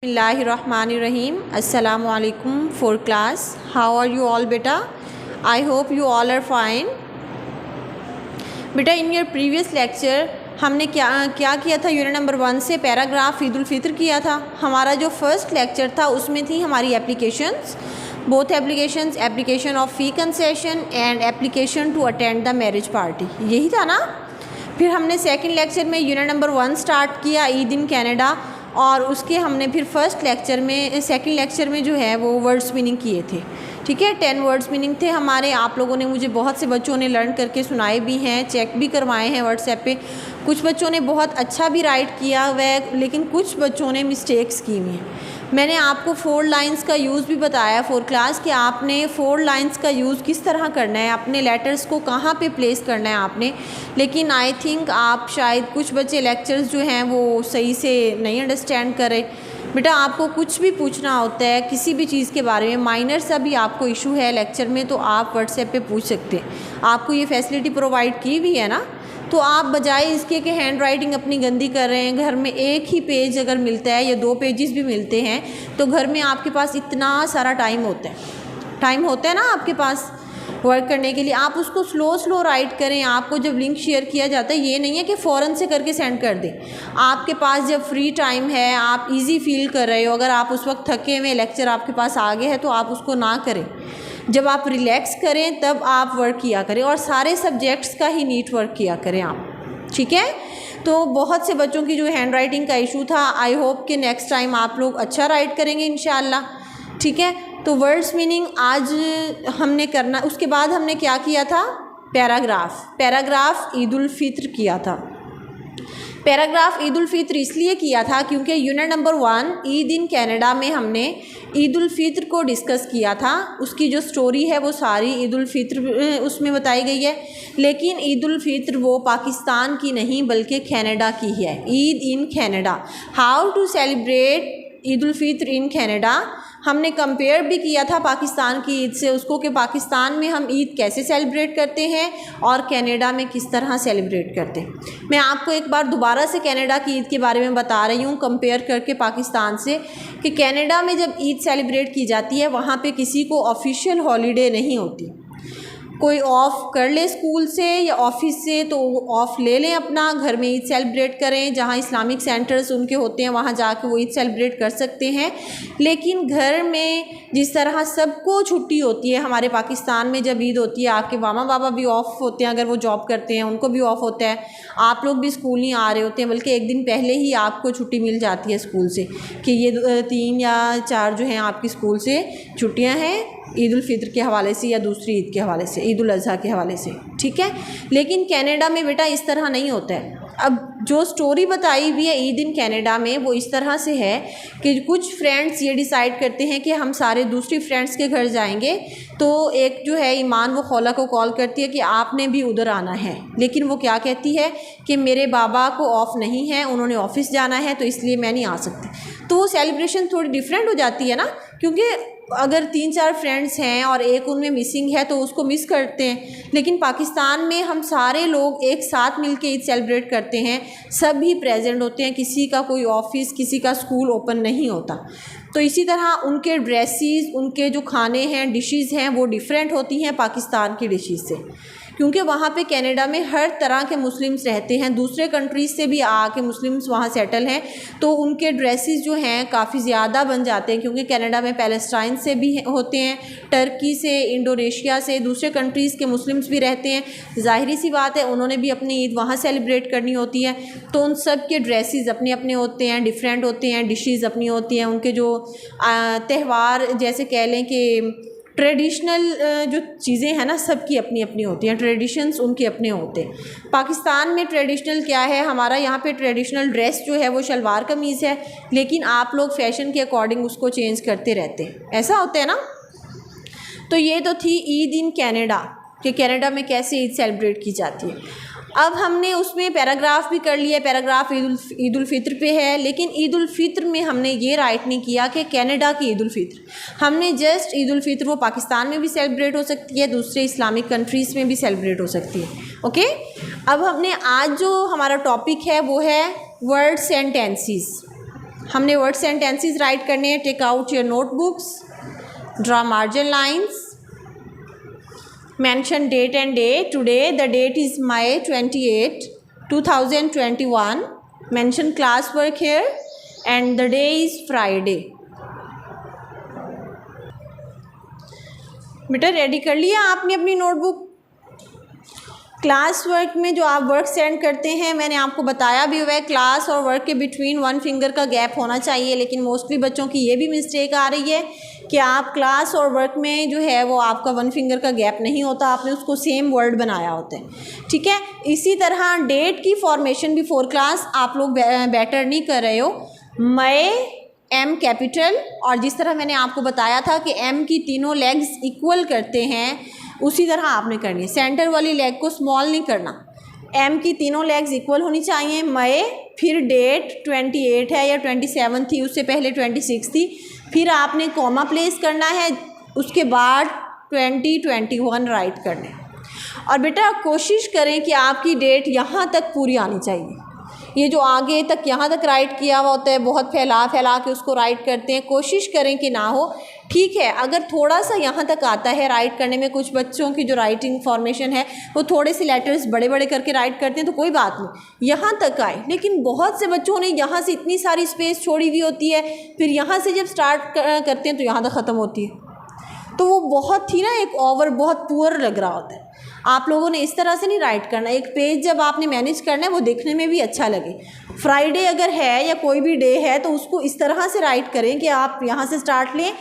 Bismillahirrahmanirrahim. Assalamu alaikum for class. How are you all beta? I hope you all are fine. बेटा in your previous lecture हमने क्या किया था। Unit number 1 से paragraph Eid ul Fitr किया था। हमारा जो फर्स्ट लेक्चर था उसमें थी हमारी applications, both applications, application of fee concession and application to attend the marriage party, यही था ना। फिर हमने सेकंड लेक्चर में यूनिट नंबर 1 स्टार्ट किया, ईद इन कनाडा, और उसके हमने फिर फर्स्ट लेक्चर में सेकंड लेक्चर में जो है वो वर्ड्स मीनिंग किए थे। ठीक है, 10 वर्ड्स मीनिंग थे हमारे। आप लोगों ने, मुझे बहुत से बच्चों ने लर्न करके सुनाए भी हैं, चेक भी करवाए हैं व्हाट्सएप पे। कुछ बच्चों ने बहुत अच्छा भी राइट किया हुआ है, लेकिन कुछ बच्चों ने मिस्टेक्स की हुई हैं। मैंने आपको 4 लाइंस का यूज़ भी बताया फॉर क्लास कि आपने 4 लाइंस का यूज़ किस तरह करना है, अपने लेटर्स को कहाँ पे प्लेस करना है आपने। लेकिन आई थिंक आप शायद कुछ बच्चे लेक्चर्स जो हैं वो सही से नहीं अंडरस्टैंड कर रहे। बेटा आपको कुछ भी पूछना होता है किसी भी चीज़ के बारे में, माइनर सा भी आपको इशू है लेक्चर में, तो आप व्हाट्सएप पे पूछ सकते हैं। आपको ये फैसिलिटी प्रोवाइड की भी है ना। तो आप बजाय इसके कि हैंड राइटिंग अपनी गंदी कर रहे हैं, घर में एक ही पेज अगर मिलता है या 2 पेजेस भी मिलते हैं, तो घर में आपके पास इतना सारा टाइम होता है ना आपके पास वर्क करने के लिए। आप उसको स्लो राइट करें। आपको जब लिंक शेयर किया जाता है, ये नहीं है कि फ़ौरन से करके सेंड कर दें। आपके पास जब फ्री टाइम है, आप इजी फील कर रहे हो, अगर आप उस वक्त थके हुए लेक्चर आपके पास आ गए हैं, तो आप उसको ना करें। जब आप रिलैक्स करें तब आप वर्क किया करें, और सारे सब्जेक्ट्स का ही नीट वर्क किया करें आप। ठीक है, तो बहुत से बच्चों की जो हैंड राइटिंग का इशू था, आई होप कि नेक्स्ट टाइम आप लोग अच्छा राइट करेंगे इंशाल्लाह। ठीक है, तो वर्ड्स मीनिंग आज हमने करना। उसके बाद हमने क्या किया था, पैराग्राफ ईद उल फित्र किया था। पैराग्राफ ईद उल फित्र इसलिए किया था क्योंकि unit number 1 Eid in Canada में हमने ईद उल फित्र को डिस्कस किया था। उसकी जो स्टोरी है वो सारी ईद उल फित्र उसमें बताई गई है, लेकिन ईद उल फित्र वो पाकिस्तान की नहीं बल्कि कनाडा की है। Eid in Canada, how to celebrate Eid ul Fitr in Canada. हमने कंपेयर भी किया था पाकिस्तान की ईद से उसको, कि पाकिस्तान में हम ईद कैसे सेलिब्रेट करते हैं और कनाडा में किस तरह सेलिब्रेट करते हैं। मैं आपको एक बार दोबारा से कनाडा की ईद के बारे में बता रही हूँ कंपेयर करके पाकिस्तान से, कि कनाडा में जब ईद सेलिब्रेट की जाती है वहाँ पे किसी को ऑफिशियल हॉलीडे नहीं होती। कोई ऑफ़ कर ले स्कूल से या ऑफिस से तो ऑफ़ ले लें, अपना घर में ईद सेलिब्रेट करें। जहाँ इस्लामिक सेंटर्स उनके होते हैं वहाँ जाके वो ईद सेलिब्रेट कर सकते हैं। लेकिन घर में जिस तरह सबको छुट्टी होती है, हमारे पाकिस्तान में जब ईद होती है, आपके मामा बाबा भी ऑफ़ होते हैं, अगर वो जॉब करते हैं उनको भी ऑफ़ होता है, आप लोग भी स्कूल नहीं आ रहे होते हैं, बल्कि एक दिन पहले ही आपको छुट्टी मिल जाती है स्कूल से कि ये 3 या 4 जो हैं आपकी स्कूल से छुट्टियाँ हैं ईद उल फित्र के हवाले से या दूसरी ईद के हवाले से, ईद उल अज़हा के हवाले से। ठीक है, लेकिन कनाडा में बेटा इस तरह नहीं होता है। अब जो स्टोरी बताई हुई है ईद इन कनाडा में वो इस तरह से है कि कुछ फ्रेंड्स ये डिसाइड करते हैं कि हम सारे दूसरी फ्रेंड्स के घर जाएंगे। तो एक जो है ईमान वो खौला को कॉल करती है कि आपने भी उधर आना है, लेकिन वो क्या कहती है कि मेरे बाबा को ऑफ़ नहीं है, उन्होंने ऑफिस जाना है, तो इसलिए मैं नहीं आ सकती। तो वो सेलिब्रेशन थोड़ी डिफरेंट हो जाती है ना, क्योंकि अगर 3-4 फ्रेंड्स हैं और एक उनमें मिसिंग है तो उसको मिस करते हैं। लेकिन पाकिस्तान में हम सारे लोग एक साथ मिलके ईद सेलिब्रेट करते हैं, सभी प्रेजेंट होते हैं, किसी का कोई ऑफिस, किसी का स्कूल ओपन नहीं होता। तो इसी तरह उनके ड्रेसेस, उनके जो खाने हैं, डिशेस हैं, वो डिफरेंट होती हैं पाकिस्तान की डिशेस से, क्योंकि वहाँ पे कनाडा में हर तरह के मुस्लिम्स रहते हैं, दूसरे कंट्रीज़ से भी आके मुस्लिम्स वहाँ सेटल हैं। तो उनके ड्रेसेस जो हैं काफ़ी ज़्यादा बन जाते हैं, क्योंकि कनाडा में पैलेस्टाइन से भी होते हैं, टर्की से, इंडोनेशिया से, दूसरे कंट्रीज़ के मुस्लिम्स भी रहते हैं। ज़ाहिरी सी बात है उन्होंने भी अपनी ईद वहाँ सेलिब्रेट करनी होती है, तो उन सब के ड्रेसेस अपने अपने होते हैं, डिफरेंट होते हैं, डिशेज़ अपनी होती हैं। उनके जो त्यौहार जैसे कह लें कि ट्रेडिशनल जो चीज़ें हैं ना, सबकी अपनी अपनी होती हैं, ट्रेडिशंस उनके अपने होते हैं। पाकिस्तान में ट्रेडिशनल क्या है, हमारा यहाँ पे ट्रेडिशनल ड्रेस जो है वो शलवार कमीज़ है, लेकिन आप लोग फैशन के अकॉर्डिंग उसको चेंज करते रहते हैं, ऐसा होता है ना। तो ये तो थी ईद इन कनाडा कि कनाडा में कैसे ईद सेलिब्रेट की जाती है। अब हमने उसमें पैराग्राफ भी कर लिया, पैराग्राफ ईद उल फित्र पे है, लेकिन ईद उल फित्र में हमने ये राइट नहीं किया कि कनाडा की ईद उल फित्र। हमने जस्ट ईद उल फित्र वो पाकिस्तान में भी सेलिब्रेट हो सकती है, दूसरे इस्लामिक कंट्रीज़ में भी सेलिब्रेट हो सकती है। ओके, अब हमने आज जो हमारा टॉपिक है वो है वर्ड्स एंड टेंसेस। हमने वर्ड सेंटेंसेस राइट करने हैं। Take out your notebooks, draw margin lines, mention date and day. Today the date is May 28, 2021. Mention class work here and the day is Friday. बेटा ready कर लिया आपने अपनी notebook? Class work में जो आप वर्क सेंड करते हैं, मैंने आपको बताया भी हुआ है क्लास और वर्क के बिटवीन 1 फिंगर का गैप होना चाहिए, लेकिन मोस्टली बच्चों की ये भी मिस्टेक आ रही है कि आप क्लास और वर्क में जो है वो आपका 1 फिंगर का गैप नहीं होता, आपने उसको सेम वर्ड बनाया होता है। ठीक है, इसी तरह डेट की फॉर्मेशन बिफोर क्लास आप लोग बेटर नहीं कर रहे हो। मई एम कैपिटल, और जिस तरह मैंने आपको बताया था कि एम की तीनों लेग्स इक्वल करते हैं, उसी तरह आपने करनी है। सेंटर वाली लेग को स्मॉल नहीं करना, एम की तीनों लेग्स इक्वल होनी चाहिए। मई, फिर डेट 28 है या 27 थी, उससे पहले 26 थी, फिर आपने कॉमा प्लेस करना है, उसके बाद 2021 राइट करने। और बेटा कोशिश करें कि आपकी डेट यहाँ तक पूरी आनी चाहिए। ये जो आगे तक यहाँ तक राइट किया हुआ होता है, बहुत फैला फैला के उसको राइट करते हैं, कोशिश करें कि ना हो। ठीक है, अगर थोड़ा सा यहाँ तक आता है राइट करने में, कुछ बच्चों की जो राइटिंग फॉर्मेशन है वो थोड़े से लेटर्स बड़े बड़े करके राइट करते हैं, तो कोई बात नहीं, यहाँ तक आए। लेकिन बहुत से बच्चों ने यहाँ से इतनी सारी स्पेस छोड़ी हुई होती है, फिर यहाँ से जब स्टार्ट करते हैं तो यहाँ तक ख़त्म होती है, तो वो बहुत ही ना एक ओवर बहुत पुअर लग रहा होता है। आप लोगों ने इस तरह से नहीं राइट करना। एक पेज जब आपने मैनेज करना है वो देखने में भी अच्छा लगे। फ्राइडे अगर है या कोई भी डे है तो उसको इस तरह से राइट करें कि आप यहाँ से स्टार्ट लें,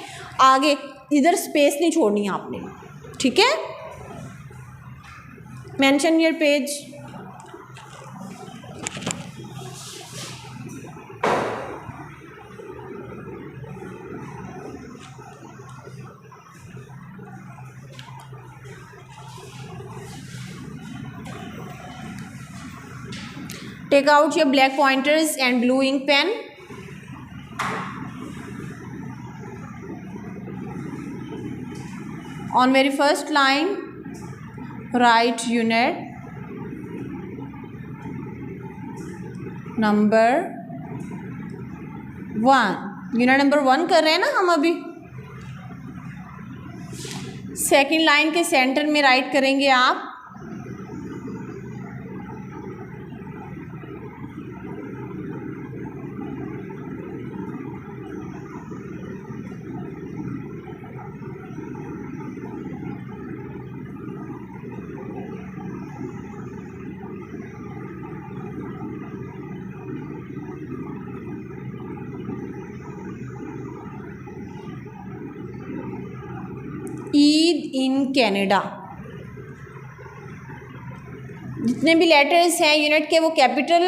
आगे इधर स्पेस नहीं छोड़नी है आपने। ठीक है, mention your page. Take out your black pointers and blue ink pen. On very first line, write unit number 1. Unit number 1 कर रहे हैं ना हम अभी। सेकेंड लाइन के सेंटर में राइट करेंगे आप ईद इन कनाडा। जितने भी लेटर्स हैं यूनिट के वो कैपिटल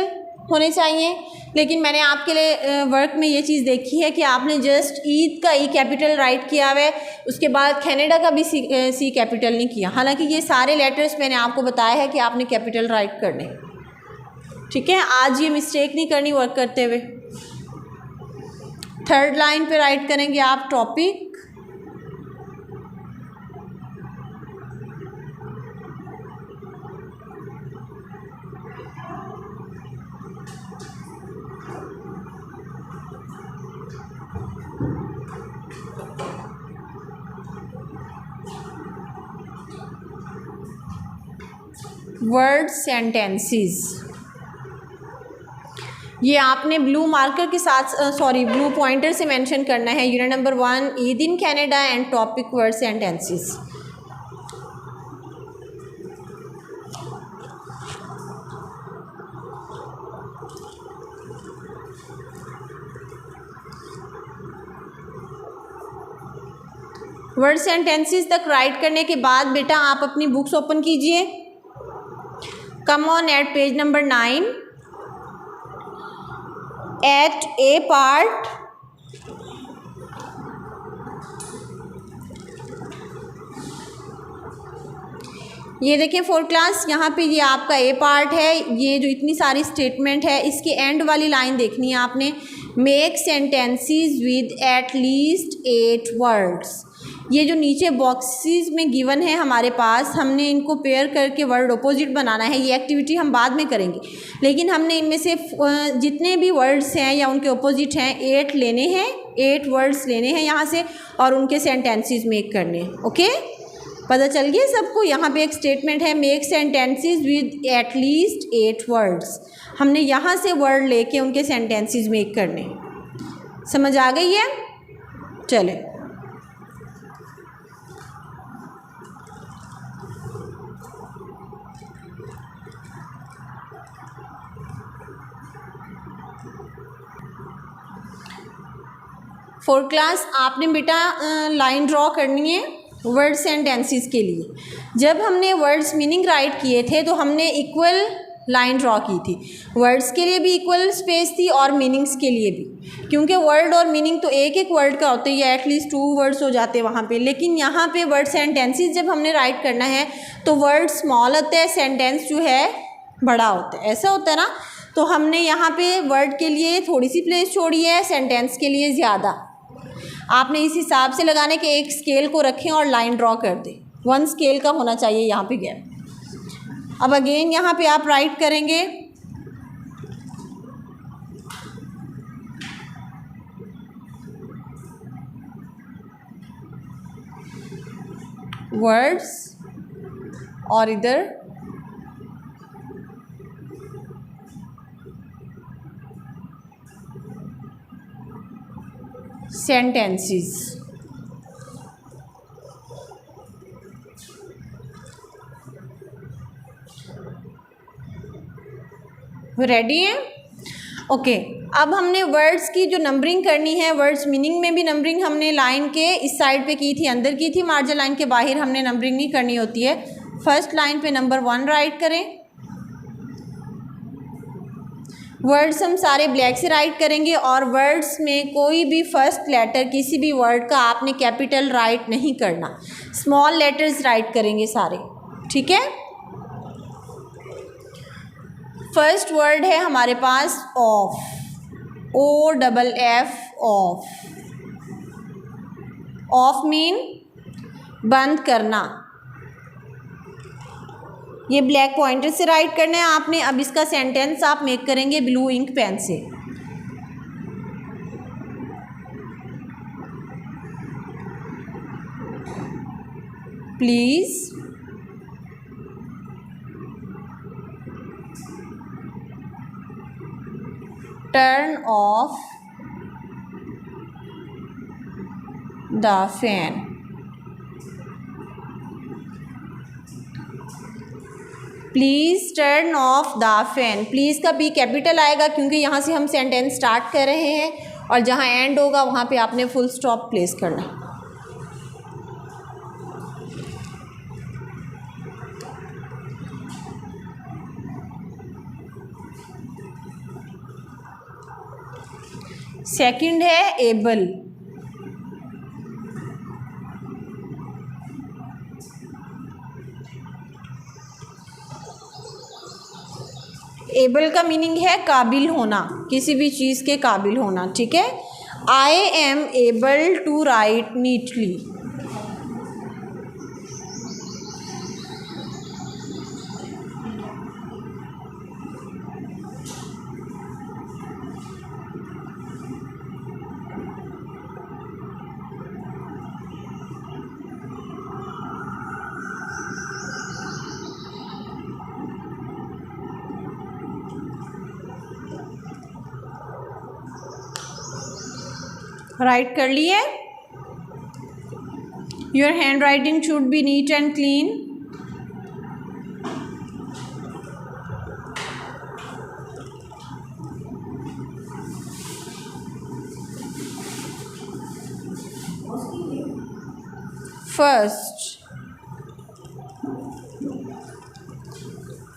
होने चाहिए, लेकिन मैंने आपके लिए वर्क में ये चीज़ देखी है कि आपने जस्ट ईद का ई कैपिटल राइट किया हुआ है, उसके बाद कनाडा का भी सी कैपिटल नहीं किया। हालांकि ये सारे लेटर्स मैंने आपको बताया है कि आपने कैपिटल राइट करने। ठीक है, आज ये मिस्टेक नहीं करनी वर्क करते हुए। थर्ड लाइन पे राइट करेंगे आप टॉपिक, वर्ड सेंटेंसेस। ये आपने ब्लू मार्कर के साथ ब्लू पॉइंटर से मेंशन करना है। Unit number 1 Eid in Canada and topic word sentences. Word sentences तक राइट करने के बाद बेटा आप अपनी बुक्स ओपन कीजिए। Come on at page number 9 at A part ये देखें फोर क्लास, यहाँ पे ये आपका ए पार्ट है। ये जो इतनी सारी स्टेटमेंट है इसके एंड वाली लाइन देखनी है आपने। Make sentences with at least 8 words. ये जो नीचे बॉक्सेस में गिवन है हमारे पास, हमने इनको पेयर करके वर्ड अपोजिट बनाना है। ये एक्टिविटी हम बाद में करेंगे, लेकिन हमने इनमें से जितने भी वर्ड्स हैं या उनके अपोजिट हैं 8 लेने हैं, 8 वर्ड्स लेने हैं यहाँ से और उनके सेंटेंसेस मेक करने हैं। ओके, पता चल गया सबको। यहाँ पे एक स्टेटमेंट है, make sentences with at least 8 words. हमने यहाँ से वर्ड लेके उनके सेंटेंसेस मेक करने। समझ आ गई है? चले, फोर्थ क्लास आपने बेटा लाइन ड्रॉ करनी है वर्ड सेंटेंसेस के लिए। जब हमने वर्ड्स मीनिंग राइट किए थे तो हमने इक्वल लाइन ड्रॉ की थी। वर्ड्स के लिए भी इक्वल स्पेस थी और मीनिंग्स के लिए भी, क्योंकि वर्ड और मीनिंग तो एक एक वर्ड का होता है, या एटलीस्ट 2 वर्ड्स हो जाते हैं वहाँ पे। लेकिन यहाँ पे वर्ड सेंटेंसेस जब हमने राइट करना है तो वर्ड स्मॉल होता है, सेंटेंस जो है बड़ा होता है, ऐसा होता है ना। तो हमने यहाँ पे वर्ड के लिए थोड़ी सी प्लेस छोड़ी है, सेंटेंस के लिए ज़्यादा। आपने इस हिसाब से लगाने के एक स्केल को रखें और लाइन ड्रॉ कर दें। 1 स्केल का होना चाहिए यहाँ पे गैप। अब अगेन यहाँ पे आप राइट करेंगे वर्ड्स और इधर सेंटेंसेस। रेडी है? ओके, अब हमने वर्ड्स की जो नंबरिंग करनी है, वर्ड्स मीनिंग में भी नंबरिंग हमने लाइन के इस साइड पे की थी, अंदर की थी, मार्जिन लाइन के बाहर हमने नंबरिंग नहीं करनी होती है। फर्स्ट लाइन पे नंबर 1 राइट करें। वर्ड्स हम सारे ब्लैक से राइट करेंगे और वर्ड्स में कोई भी फर्स्ट लेटर किसी भी वर्ड का आपने कैपिटल राइट नहीं करना, स्मॉल लेटर्स राइट करेंगे सारे, ठीक है। फर्स्ट वर्ड है हमारे पास off, OFF, off. Off mean बंद करना। ये ब्लैक पॉइंटर से राइट करना है आपने। अब इसका सेंटेंस आप मेक करेंगे ब्लू इंक पेन से। Please turn off the fan. Please turn off the fan. Please का P कैपिटल आएगा क्योंकि यहाँ से हम सेंटेंस स्टार्ट कर रहे हैं और जहाँ एंड होगा वहाँ पे आपने फुल स्टॉप प्लेस करना है। सेकंड है एबल। एबल का मीनिंग है काबिल होना, किसी भी चीज़ के काबिल होना, ठीक है। I am able to write neatly. Write कर लिए। Your hand writing should be neat and clean.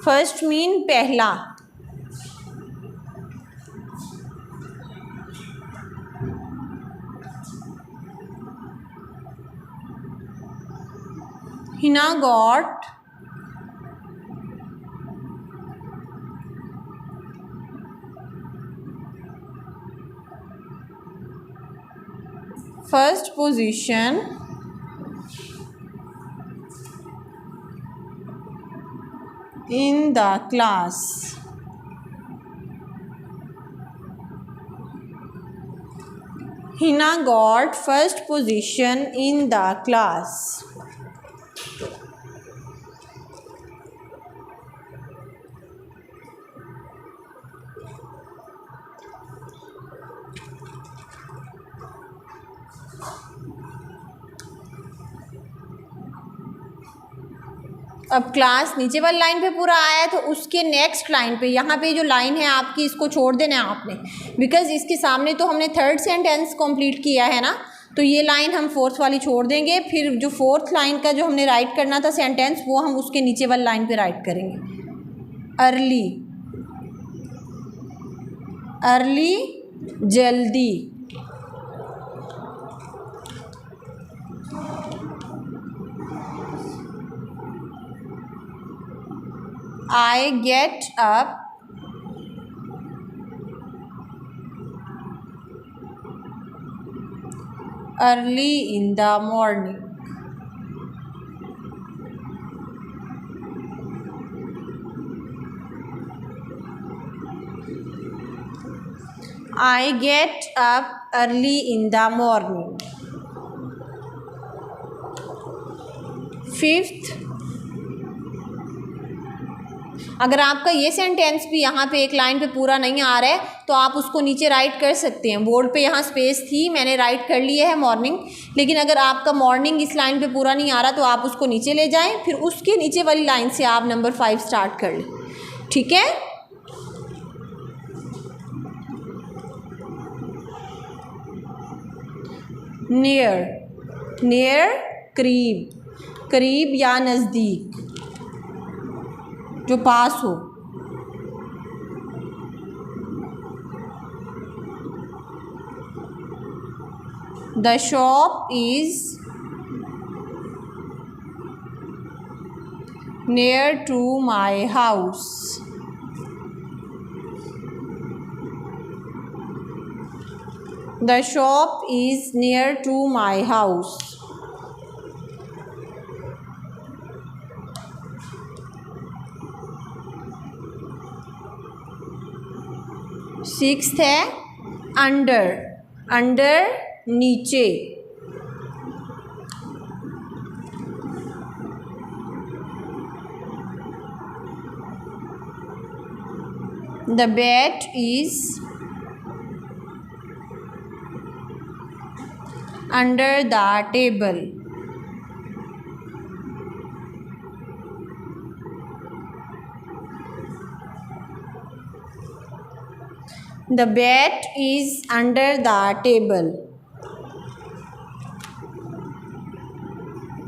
First mean पहला। Hina got first position in the class. Hina got first position in the class. अब class नीचे वाली line पे पूरा आया है, तो उसके नेक्स्ट लाइन पे, यहाँ पे जो लाइन है आपकी, इसको छोड़ देना है आपने, बिकॉज इसके सामने तो हमने थर्ड सेंटेंस कंप्लीट किया है ना, तो ये लाइन हम फोर्थ वाली छोड़ देंगे। फिर जो फोर्थ लाइन का जो हमने राइट करना था सेंटेंस, वो हम उसके नीचे वाली लाइन पे राइट करेंगे। अर्ली, अर्ली जल्दी। I get up early in the morning. I get up early in the morning. Fifth, अगर आपका ये सेंटेंस भी यहाँ पे एक लाइन पे पूरा नहीं आ रहा है, तो आप उसको नीचे राइट कर सकते हैं। बोर्ड पे यहाँ स्पेस थी, मैंने राइट कर लिया है मॉर्निंग, लेकिन अगर आपका मॉर्निंग इस लाइन पे पूरा नहीं आ रहा, तो आप उसको नीचे ले जाएं, फिर उसके नीचे वाली लाइन से आप नंबर 5 स्टार्ट कर लें। ठीक है, नियर, नियर करीब, करीब या नज़दीक, जो पास हो। The shop is near to my house. The shop is near to my house. Sixth है अंडर, अंडर नीचे। The bat is under the table. The bat is under the table.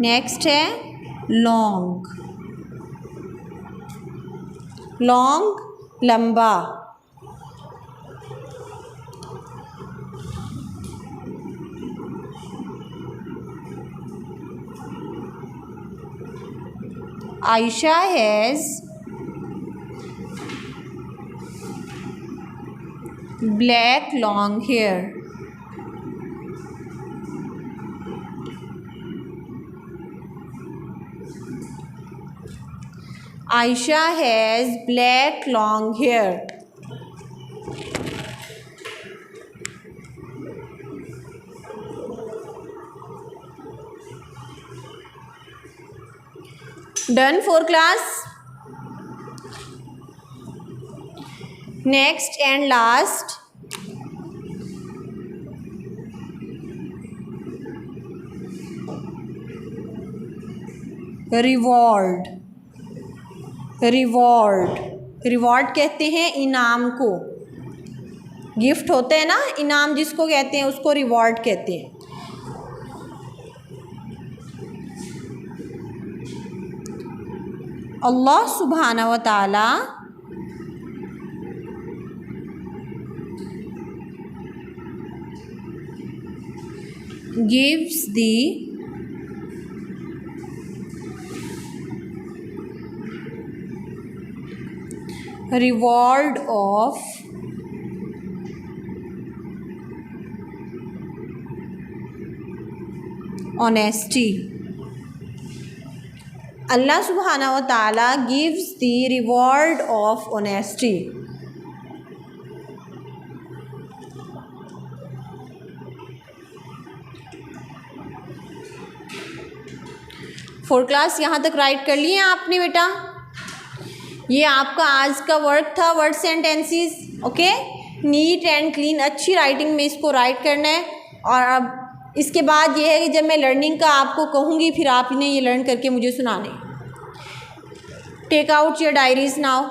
Next है long, long लंबा। Aisha has black long hair. Aisha has black long hair. Done for class. Next and last, reward, reward, reward कहते हैं इनाम को। Gift होते हैं ना, इनाम जिसको कहते हैं उसको रिवॉर्ड कहते हैं। अल्लाह सुब्हाना व तआला gives the reward of honesty. अल्लाह सुब्हाना व ताला gives the reward of honesty. Four class यहाँ तक राइट कर लिए आपने बेटा। ये आपका आज का वर्क था, word sentences. Okay, NEET and clean अच्छी राइटिंग में इसको राइट करना है। और अब इसके बाद ये है कि जब मैं लर्निंग का आपको कहूँगी फिर आपने ये लर्न करके मुझे सुनाने। Take out your diaries now,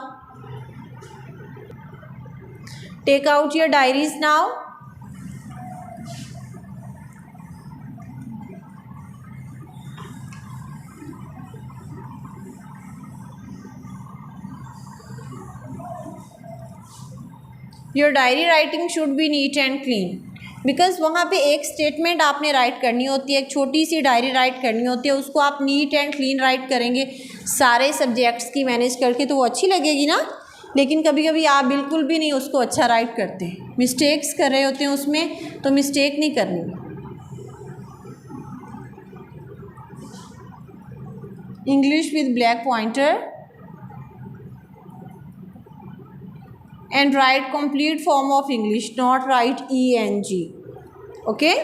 take out your diaries now. Your diary writing should be neat and clean, because वहाँ पे एक स्टेटमेंट आपने राइट करनी होती है, एक छोटी सी डायरी राइट करनी होती है, उसको आप नीट एंड क्लीन राइट करेंगे सारे सब्जेक्ट्स की मैनेज करके तो वो अच्छी लगेगी ना। लेकिन कभी कभी आप बिल्कुल भी नहीं उसको अच्छा राइट करते, मिस्टेक्स कर रहे होते हैं उसमें, तो मिस्टेक नहीं करनी। English with black pointer and write complete form of English, not write ENG. Okay,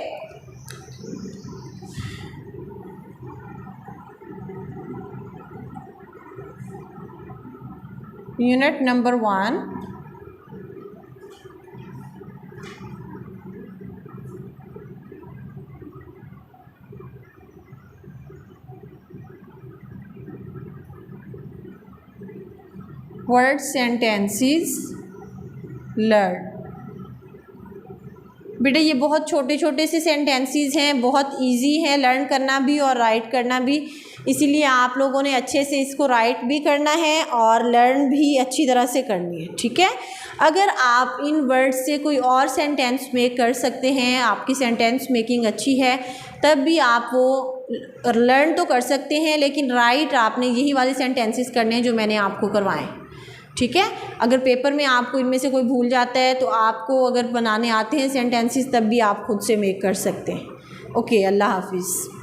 unit number 1, word sentences learn. बेटा ये बहुत छोटे छोटे से सेंटेंसेस हैं, बहुत इजी हैं लर्न करना भी और राइट करना भी, इसीलिए आप लोगों ने अच्छे से इसको राइट भी करना है और लर्न भी अच्छी तरह से करनी है। ठीक है, अगर आप इन वर्ड्स से कोई और सेंटेंस मेक कर सकते हैं, आपकी सेंटेंस मेकिंग अच्छी है, तब भी आप वो लर्न तो कर सकते हैं, लेकिन राइट आपने यही वाले सेंटेंसेस करने हैं जो मैंने आपको करवाएं। ठीक है, अगर पेपर में आपको इनमें से कोई भूल जाता है तो आपको अगर बनाने आते हैं सेंटेंसेस तब भी आप खुद से मेक कर सकते हैं। ओके, अल्लाह हाफिज़।